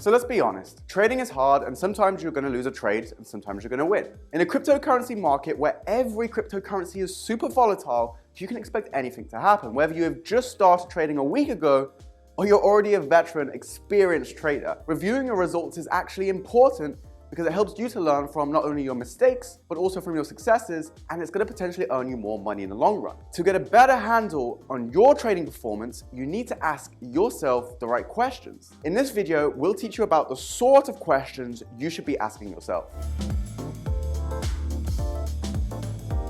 So let's be honest, trading is hard and sometimes you're going to lose a trade and sometimes you're going to win. In a cryptocurrency market where every cryptocurrency is super volatile, you can expect anything to happen, whether you have just started trading a week ago or you're already a veteran, experienced trader. Reviewing your results is actually important because it helps you to learn from not only your mistakes, but also from your successes, and it's going to potentially earn you more money in the long run. To get a better handle on your trading performance, you need to ask yourself the right questions. In this video, we'll teach you about the sort of questions you should be asking yourself.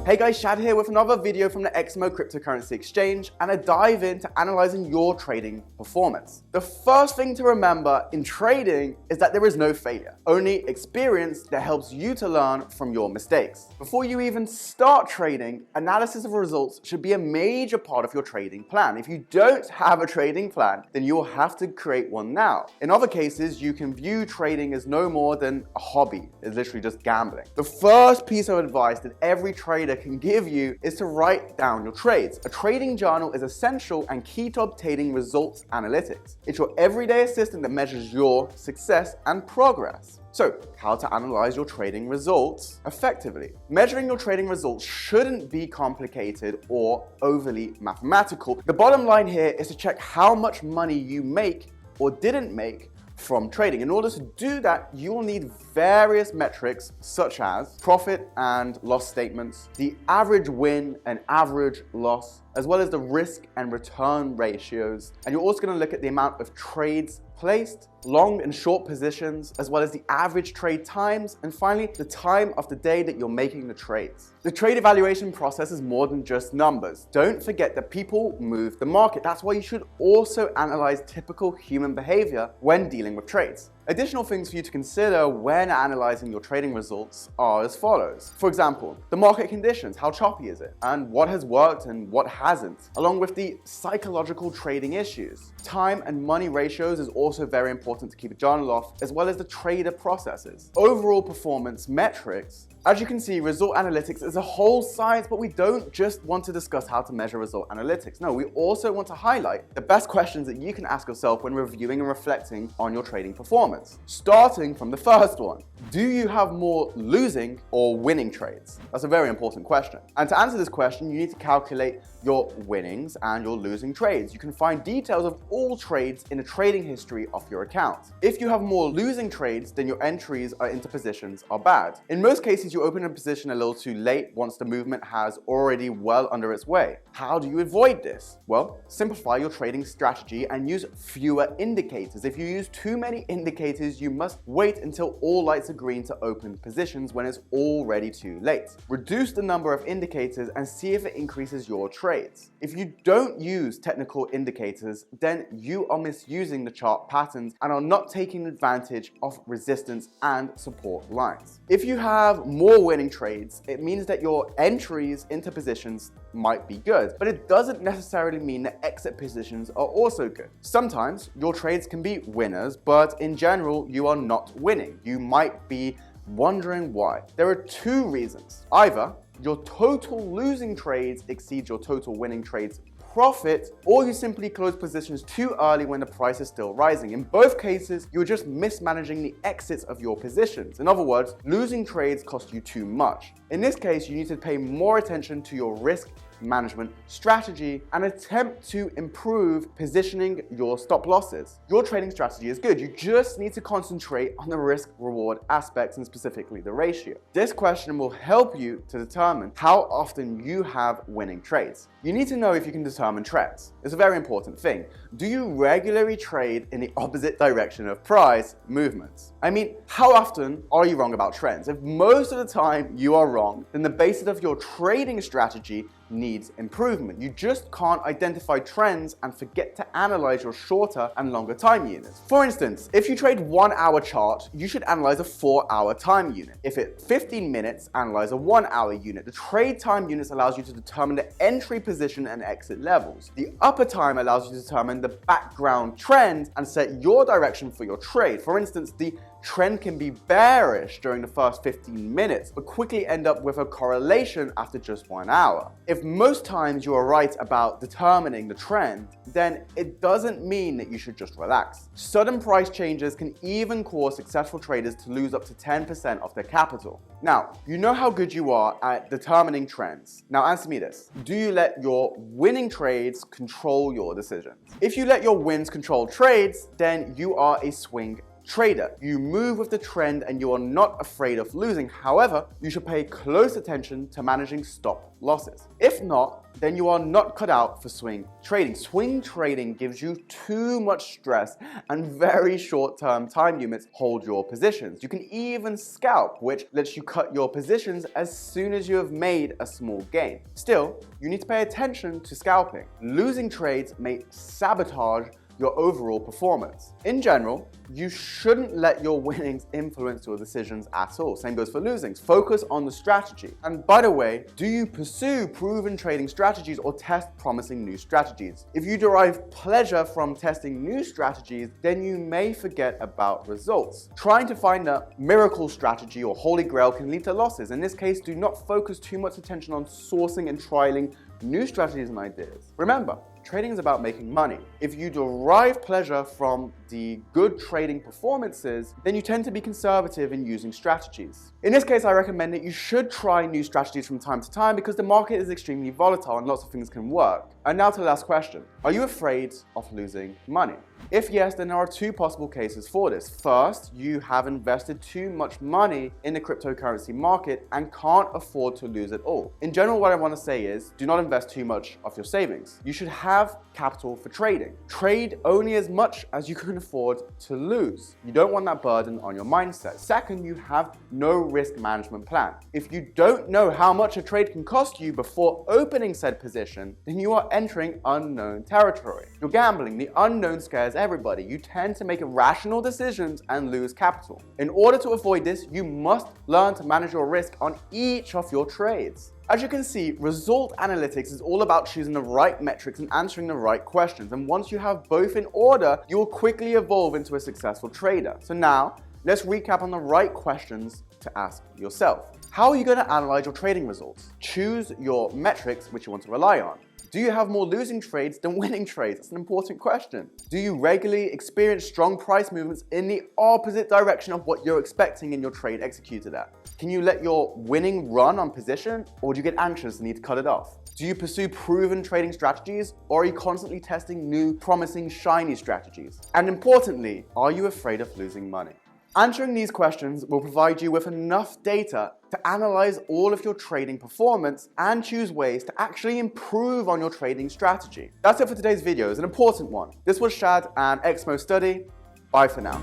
Hey guys, Shad here with another video from the XMO cryptocurrency exchange and a dive into analyzing your trading performance. The first thing to remember in trading is that there is no failure, only experience that helps you to learn from your mistakes. Before you even start trading, analysis of results should be a major part of your trading plan. If you don't have a trading plan, then you'll have to create one now. In other cases, you can view trading as no more than a hobby. It's literally just gambling. The first piece of advice that every trader can give you is to write down your trades. A trading journal is essential and key to obtaining results analytics. It's your everyday assistant that measures your success and progress. So, how to analyze your trading results effectively? Measuring your trading results shouldn't be complicated or overly mathematical. The bottom line here is to check how much money you make or didn't make from trading. In order to do that, you will need various metrics such as profit and loss statements, the average win and average loss, as well as the risk and return ratios. And you're also going to look at the amount of trades placed, long and short positions, as well as the average trade times, and finally, the time of the day that you're making the trades. The trade evaluation process is more than just numbers. Don't forget that people move the market. That's why you should also analyze typical human behavior when dealing with trades. Additional things for you to consider when analyzing your trading results are as follows. For example, the market conditions, how choppy is it? And what has worked and what hasn't? Along with the psychological trading issues. Time and money ratios is also very important to keep a journal of, as well as the trader processes. Overall performance metrics. As you can see, result analytics is a whole science, but we don't just want to discuss how to measure result analytics. No, we also want to highlight the best questions that you can ask yourself when reviewing and reflecting on your trading performance. Starting from the first one, do you have more losing or winning trades? That's a very important question. And to answer this question, you need to calculate your winnings and your losing trades. You can find details of all trades in the trading history of your account. If you have more losing trades, then your entries into positions are bad. In most cases, you open a position a little too late once the movement has already well under its way. How do you avoid this? Well, simplify your trading strategy and use fewer indicators. If you use too many indicators, you must wait until all lights are green to open positions when it's already too late. Reduce the number of indicators and see if it increases your trades. If you don't use technical indicators, then you are misusing the chart patterns and are not taking advantage of resistance and support lines. If you have more winning trades, it means that your entries into positions might be good, but it doesn't necessarily mean that exit positions are also good. Sometimes your trades can be winners, but in general, you are not winning. You might be wondering why. There are two reasons. Either your total losing trades exceeds your total winning trades profit, or you simply close positions too early when the price is still rising. In both cases, you're just mismanaging the exits of your positions. In other words, losing trades cost you too much. In this case, you need to pay more attention to your risk management strategy and attempt to improve positioning your stop losses. Your trading strategy is good. You just need to concentrate on the risk reward aspects and specifically the ratio. This question will help you to determine how often you have winning trades. You need to know if you can determine trends. It's a very important thing. Do you regularly trade in the opposite direction of price movements? I mean, how often are you wrong about trends? If most of the time you are wrong, then the basis of your trading strategy needs improvement. You just can't identify trends and forget to analyze your shorter and longer time units. For instance, if you trade 1 hour chart, you should analyze a 4-hour time unit. If it's 15 minutes, analyze a 1-hour unit. The trade time units allows you to determine the entry position and exit levels. The upper time allows you to determine the background trend and set your direction for your trade. For instance, the trend can be bearish during the first 15 minutes, but quickly end up with a correlation after just 1 hour. If most times you are right about determining the trend, then it doesn't mean that you should just relax. Sudden price changes can even cause successful traders to lose up to 10% of their capital. Now, you know how good you are at determining trends. Now answer me this. Do you let your winning trades control your decisions? If you let your wins control trades, then you are a swing trader. You move with the trend and you are not afraid of losing. However, you should pay close attention to managing stop losses. If not, then you are not cut out for swing trading. Swing trading gives you too much stress and very short-term time limits hold your positions. You can even scalp, which lets you cut your positions as soon as you have made a small gain. Still, you need to pay attention to scalping. Losing trades may sabotage your overall performance. In general, you shouldn't let your winnings influence your decisions at all. Same goes for losings. Focus on the strategy. And by the way, do you pursue proven trading strategies or test promising new strategies? If you derive pleasure from testing new strategies, then you may forget about results. Trying to find a miracle strategy or holy grail can lead to losses. In this case, do not focus too much attention on sourcing and trialing new strategies and ideas. Remember, trading is about making money. If you derive pleasure from the good trading performances, then you tend to be conservative in using strategies. In this case, I recommend that you should try new strategies from time to time because the market is extremely volatile and lots of things can work. And now to the last question. Are you afraid of losing money? If yes, then there are two possible cases for this. First, you have invested too much money in the cryptocurrency market and can't afford to lose it all. In general, what I want to say is do not invest too much of your savings. You should have capital for trading. Trade only as much as you can afford to lose. You don't want that burden on your mindset. Second, you have no risk management plan. If you don't know how much a trade can cost you before opening said position, then you are entering unknown territory. You're gambling. The unknown scares everybody. You tend to make irrational decisions and lose capital. In order to avoid this, you must learn to manage your risk on each of your trades. As you can see, result analytics is all about choosing the right metrics and answering the right questions. And once you have both in order, you will quickly evolve into a successful trader. So now, let's recap on the right questions to ask yourself. How are you going to analyze your trading results? Choose your metrics which you want to rely on. Do you have more losing trades than winning trades? That's an important question. Do you regularly experience strong price movements in the opposite direction of what you're expecting in your trade executed at? Can you let your winning run on position, or do you get anxious and need to cut it off? Do you pursue proven trading strategies, or are you constantly testing new, promising, shiny strategies? And importantly, are you afraid of losing money? Answering these questions will provide you with enough data to analyze all of your trading performance and choose ways to actually improve on your trading strategy. That's it for today's video. It's an important one. This was Shad and Exmo Study. Bye for now.